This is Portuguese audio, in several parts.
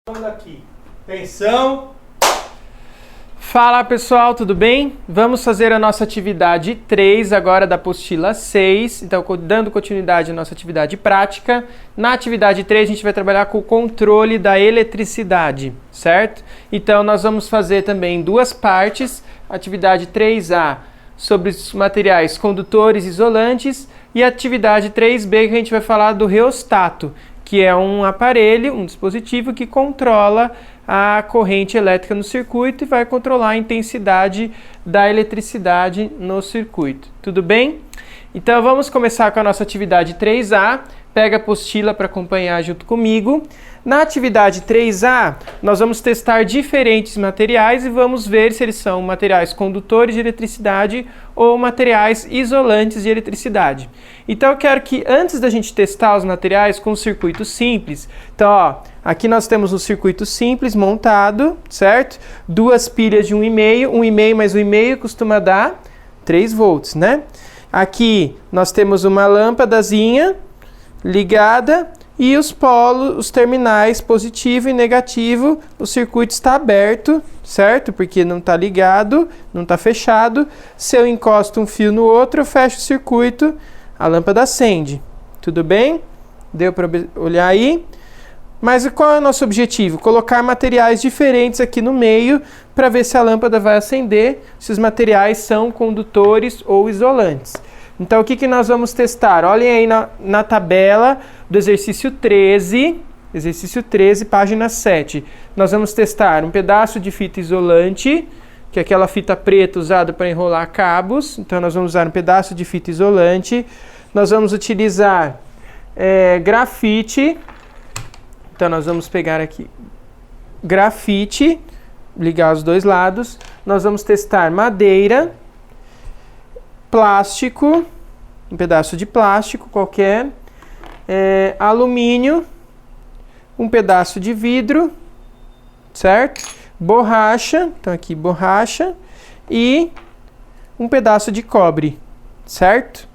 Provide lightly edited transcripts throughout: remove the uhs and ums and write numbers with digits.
Aqui. Atenção! Fala pessoal, tudo bem? Vamos fazer a nossa atividade 3 agora da apostila 6. Então, dando continuidade à nossa atividade prática. Na atividade 3 a gente vai trabalhar com o controle da eletricidade, certo? Então, nós vamos fazer também duas partes. Atividade 3A sobre os materiais condutores e isolantes e a atividade 3B que a gente vai falar do reostato, que é um aparelho, um dispositivo que controla a corrente elétrica no circuito e vai controlar a intensidade da eletricidade no circuito. Tudo bem? Então vamos começar com a nossa atividade 3A. Pega a apostila para acompanhar junto comigo. Na atividade 3A, nós vamos testar diferentes materiais e vamos ver se eles são materiais condutores de eletricidade ou materiais isolantes de eletricidade. Então eu quero que antes da gente testar os materiais com circuito simples, então ó, aqui nós temos um circuito simples montado, certo? Duas pilhas de 1,5, 1,5 mais 1,5 costuma dar 3 volts, né? Aqui nós temos uma lâmpadazinha ligada e os polos, os terminais positivo e negativo, o circuito está aberto, certo? Porque não está ligado, não está fechado. Se eu encosto um fio no outro, eu fecho o circuito, a lâmpada acende. Tudo bem? Deu para olhar aí? Mas qual é o nosso objetivo? Colocar materiais diferentes aqui no meio para ver se a lâmpada vai acender, se os materiais são condutores ou isolantes. Então, o que nós vamos testar? Olhem aí na tabela do exercício 13, página 7. Nós vamos testar um pedaço de fita isolante, que é aquela fita preta usada para enrolar cabos. Então, nós vamos usar um pedaço de fita isolante. Nós vamos utilizar grafite. Então, nós vamos pegar aqui grafite, ligar os dois lados. Nós vamos testar madeira, plástico, um pedaço de plástico qualquer, alumínio, um pedaço de vidro, certo? Borracha, então aqui borracha, e um pedaço de cobre, certo?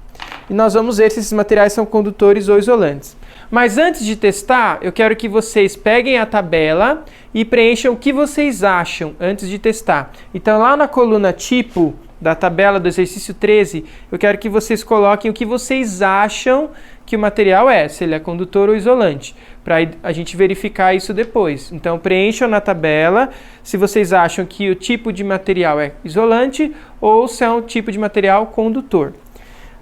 E nós vamos ver se esses materiais são condutores ou isolantes. Mas antes de testar, eu quero que vocês peguem a tabela e preencham o que vocês acham antes de testar. Então lá na coluna tipo da tabela do exercício 13, eu quero que vocês coloquem o que vocês acham que o material é, se ele é condutor ou isolante, para a gente verificar isso depois. Então preencham na tabela se vocês acham que o tipo de material é isolante ou se é um tipo de material condutor.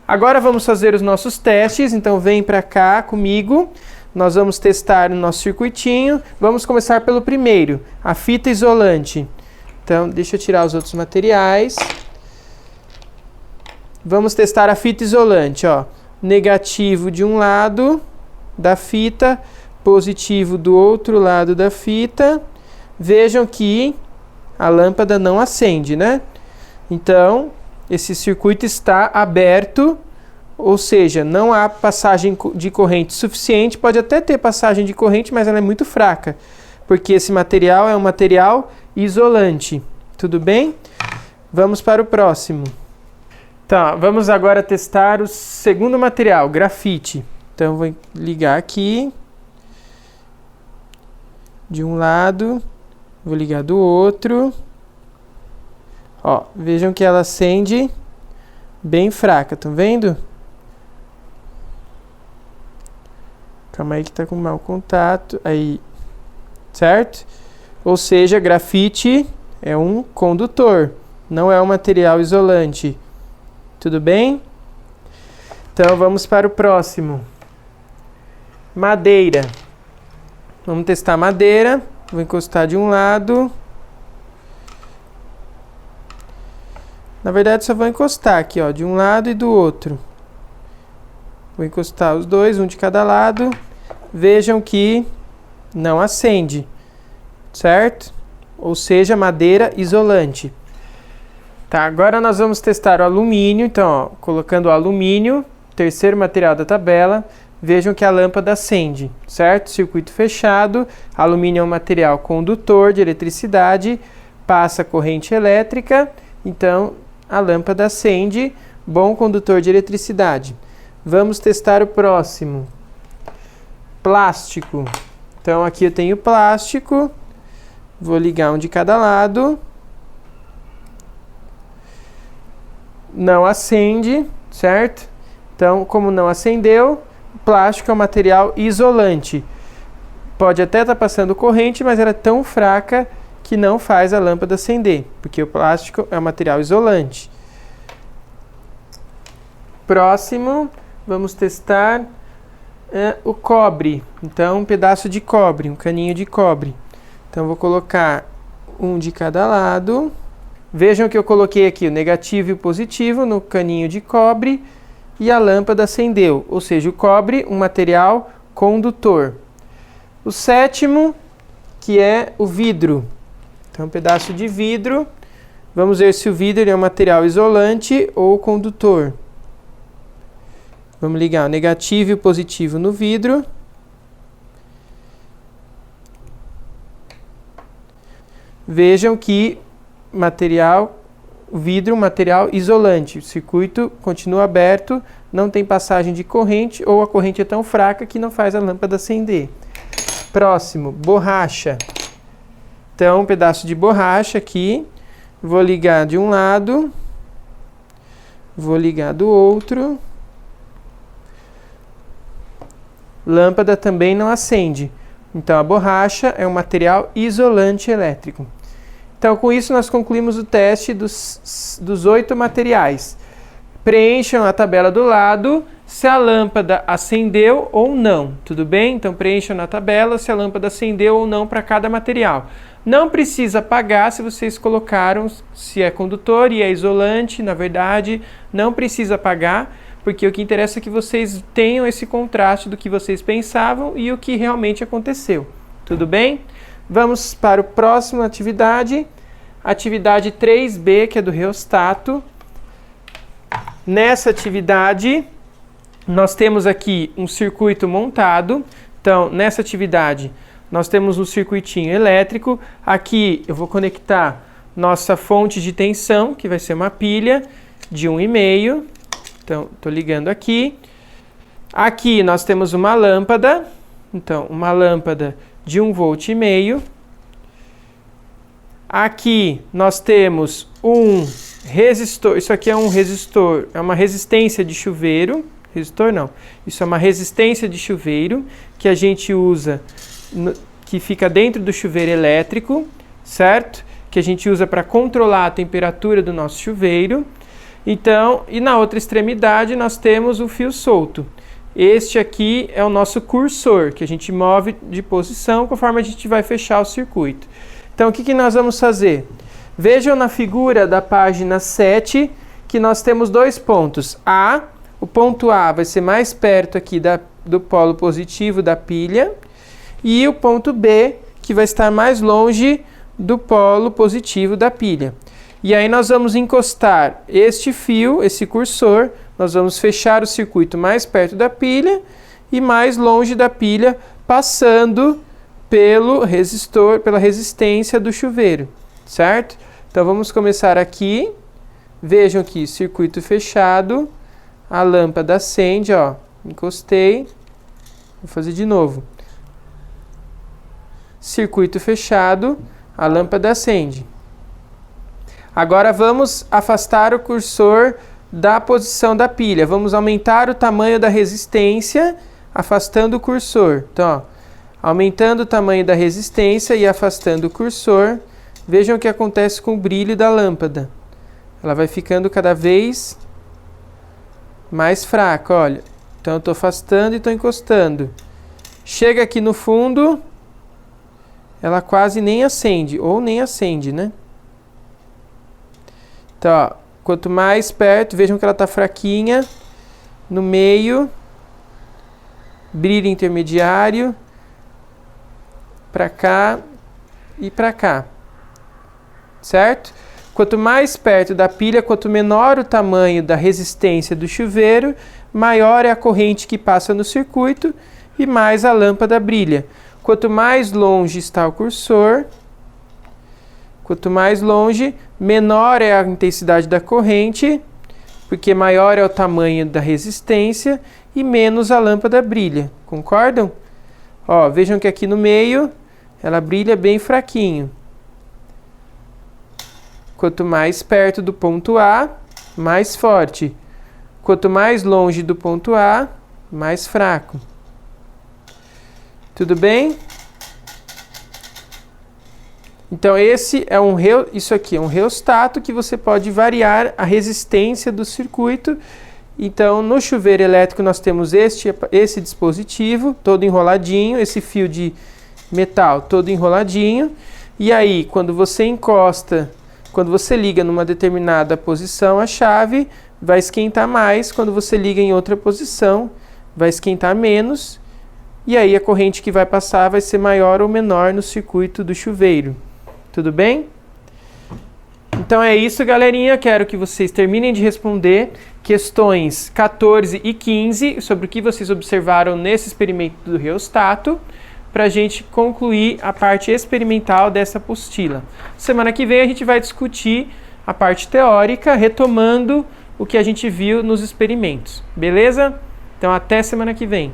Agora vamos fazer os nossos testes, então vem para cá comigo. Nós vamos testar o nosso circuitinho. Vamos começar pelo primeiro, a fita isolante. Então deixa eu tirar os outros materiais. Vamos testar a fita isolante, ó. Negativo de um lado da fita, positivo do outro lado da fita. Vejam que a lâmpada não acende, né? Então, esse circuito está aberto, ou seja, não há passagem de corrente suficiente. Pode até ter passagem de corrente, mas ela é muito fraca, porque esse material é um material isolante. Tudo bem? Vamos para o próximo. Tá, vamos agora testar o segundo material, grafite. Então, vou ligar aqui de um lado, vou ligar do outro. Ó, vejam que ela acende bem fraca, estão vendo? Calma aí que tá com mau contato, aí, certo? Ou seja, grafite é um condutor, não é um material isolante. Tudo bem? Então vamos para o próximo. Madeira. Vamos testar madeira. Vou encostar de um lado. Na verdade só vou encostar aqui, ó, de um lado e do outro. Vou encostar os dois, um de cada lado. Vejam que não acende, certo? Ou seja, madeira isolante. Tá, agora nós vamos testar o alumínio. Então, ó, colocando o alumínio, terceiro material da tabela, vejam que a lâmpada acende, certo? Circuito fechado, alumínio é um material condutor de eletricidade, passa corrente elétrica, então a lâmpada acende, bom condutor de eletricidade. Vamos testar o próximo. Plástico. Então aqui eu tenho plástico, vou ligar um de cada lado. Não acende, certo? Então, como não acendeu, o plástico é um material isolante. Pode até estar passando corrente, mas ela é tão fraca que não faz a lâmpada acender, porque o plástico é um material isolante. Próximo, vamos testar o cobre. Então, um pedaço de cobre, um caninho de cobre. Então, vou colocar um de cada lado. Vejam que eu coloquei aqui o negativo e o positivo no caninho de cobre e a lâmpada acendeu, ou seja, o cobre, um material condutor. O sétimo, que é o vidro. Então, um pedaço de vidro. Vamos ver se o vidro é um material isolante ou condutor. Vamos ligar o negativo e o positivo no vidro. Vejam que o vidro é um material isolante. O circuito continua aberto, não tem passagem de corrente ou a corrente é tão fraca que não faz a lâmpada acender. Próximo, borracha. Então, um pedaço de borracha aqui. Vou ligar de um lado. Vou ligar do outro. Lâmpada também não acende. Então, a borracha é um material isolante elétrico. Então, com isso, nós concluímos o teste dos 8 materiais. Preencham a tabela do lado se a lâmpada acendeu ou não, tudo bem? Então, preencham na tabela se a lâmpada acendeu ou não para cada material. Não precisa apagar se vocês colocaram, se é condutor e é isolante, na verdade, não precisa apagar, porque o que interessa é que vocês tenham esse contraste do que vocês pensavam e o que realmente aconteceu. Tudo bem? Vamos para a próxima atividade, atividade 3B, que é do reostato. Nessa atividade, nós temos aqui um circuito montado. Então, nessa atividade, nós temos um circuitinho elétrico. Aqui eu vou conectar nossa fonte de tensão, que vai ser uma pilha de 1,5. Então, estou ligando aqui. Aqui nós temos uma lâmpada. Então, uma lâmpada de 1,5 V. Aqui nós temos um resistor. Isso aqui é um resistor, é uma resistência de chuveiro. Resistor não. Isso é uma resistência de chuveiro que a gente usa, que fica dentro do chuveiro elétrico, certo? Que a gente usa para controlar a temperatura do nosso chuveiro. Então, e na outra extremidade nós temos o fio solto. Este aqui é o nosso cursor, que a gente move de posição conforme a gente vai fechar o circuito. Então, o que nós vamos fazer? Vejam na figura da página 7 que nós temos 2 pontos. O ponto A vai ser mais perto aqui do polo positivo da pilha, e o ponto B, que vai estar mais longe do polo positivo da pilha. E aí nós vamos encostar este fio, esse cursor, nós vamos fechar o circuito mais perto da pilha e mais longe da pilha, passando pelo resistor, pela resistência do chuveiro, certo? Então vamos começar aqui. Vejam aqui, circuito fechado, a lâmpada acende, ó, encostei, vou fazer de novo. Circuito fechado, a lâmpada acende. Agora vamos afastar o cursor da posição da pilha. Vamos aumentar o tamanho da resistência, afastando o cursor. Então, ó, aumentando o tamanho da resistência e afastando o cursor. Vejam o que acontece com o brilho da lâmpada. Ela vai ficando cada vez mais fraca, olha. Então, eu estou afastando e estou encostando. Chega aqui no fundo, ela quase nem acende, ou nem acende, né? Então, ó, quanto mais perto, vejam que ela está fraquinha. No meio, brilho intermediário, para cá e para cá, certo? Quanto mais perto da pilha, quanto menor o tamanho da resistência do chuveiro, maior é a corrente que passa no circuito e mais a lâmpada brilha. Quanto mais longe está o cursor, quanto mais longe, menor é a intensidade da corrente, porque maior é o tamanho da resistência e menos a lâmpada brilha. Concordam? Ó, vejam que aqui no meio ela brilha bem fraquinho. Quanto mais perto do ponto A, mais forte. Quanto mais longe do ponto A, mais fraco. Tudo bem? Então isso aqui é um reostato que você pode variar a resistência do circuito. Então, no chuveiro elétrico nós temos esse dispositivo todo enroladinho, esse fio de metal todo enroladinho. E aí, quando você liga numa determinada posição, a chave vai esquentar mais. Quando você liga em outra posição, vai esquentar menos. E aí a corrente que vai passar vai ser maior ou menor no circuito do chuveiro. Tudo bem? Então é isso, galerinha. Quero que vocês terminem de responder questões 14 e 15 sobre o que vocês observaram nesse experimento do reostato, para a gente concluir a parte experimental dessa apostila. Semana que vem a gente vai discutir a parte teórica, retomando o que a gente viu nos experimentos. Beleza? Então até semana que vem.